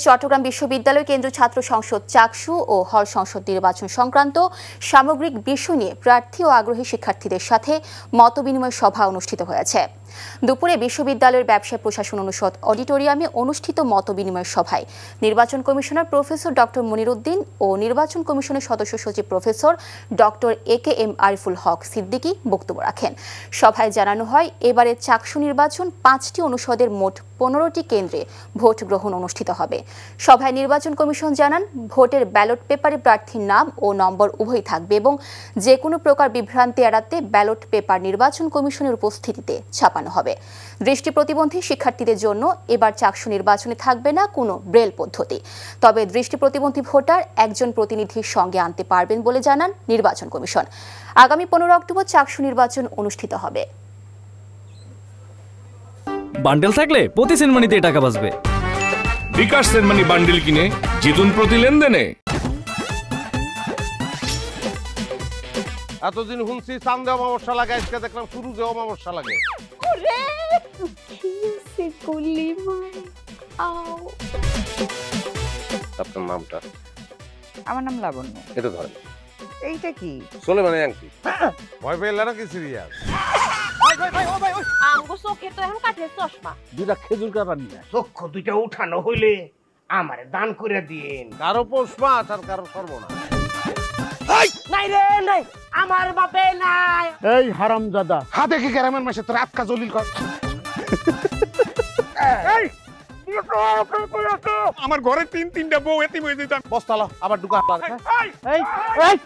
চট্টগ্রাম বিশ্ববিদ্যালয় কেন্দ্রীয় ছাত্র সংসদ চাকসু ও হল সংসদ নির্বাচন সংক্রান্ত সামগ্রিক বিষয় নিয়ে প্রার্থী ও আগ্রহী শিক্ষার্থীদের সাথে মতবিনিময় সভা অনুষ্ঠিত হয়েছে। দুপুরে বিশ্ববিদ্যালয়ের ব্যবসায় প্রশাসন অনুষদ অডিটোরিয়ামে অনুষ্ঠিত মতবিনিময় সভায় নির্বাচন কমিশনার প্রফেসর ডক্টর মনিরুদ্দিন ও নির্বাচন কমিশনের সদস্য সচিব professor doctor AKM Ariful Haque Siddiqui বক্তব্য রাখেন। সভায় জানানো হয়, এবারে চাকসু নির্বাচন 5টি অনুষদের মোট 15টি কেন্দ্রে ভোট গ্রহণ অনুষ্ঠিত হবে। সভায় নির্বাচন কমিশন জানান, ভোটের ব্যালট পেপারে প্রার্থীর নাম ও নম্বর উভয়ই থাকবে এবং যে কোনো প্রকার বিভ্রান্তি এড়াতে ব্যালট পেপার নির্বাচন কমিশনের উপস্থিতিতে ছাপানো হবে। দৃষ্টি প্রতিবন্ধী শিক্ষার্থীদের জন্য এবার চাকসু নির্বাচনে থাকবে না কোনো ব্রেল পদ্ধতি, তবে দৃষ্টি প্রতিবন্ধী ভোটার একজন প্রতিনিধির সঙ্গে আনতে পারবেন বলে জানান নির্বাচন কমিশন। আগামী 15 অক্টোবর চাকসু নির্বাচন অনুষ্ঠিত হবে। বান্ডেল থাকলে প্রতি সেনমানিতে টাকা বাঁচবে। বিকাশ সেনমানি বান্ডেল কিনে জিতুন প্রতি লেনদেনে। এতদিন শুনছি চান্দে অমাবস্যা লাগে, আজকে দেখলাম শুরুতে অমাবস্যা লাগে। আপনার নামটা? আমার নাম লাবণ্য। এটা ধরেন। এইটা কি? চলে মানে আংটি। ভয় পেলে নাকি সিরিয়াস? দুটা খেজুর কাটা নিয়ে চক্ষু দুইটা উঠানো হইলে আমারে দান করে দিন। কারো পৌষ মাস আর কারো সর্বনাশ। নাই রে নাই, আমার বাপে নাই। এই হারামজাদা, হাতে কি গ্রামের মাসে তোর আটকা জলিল কর। আমার ঘরে তিনটা বউ এতিম হয়ে যেত। বস্তালা আবার ঢুকা। এই এই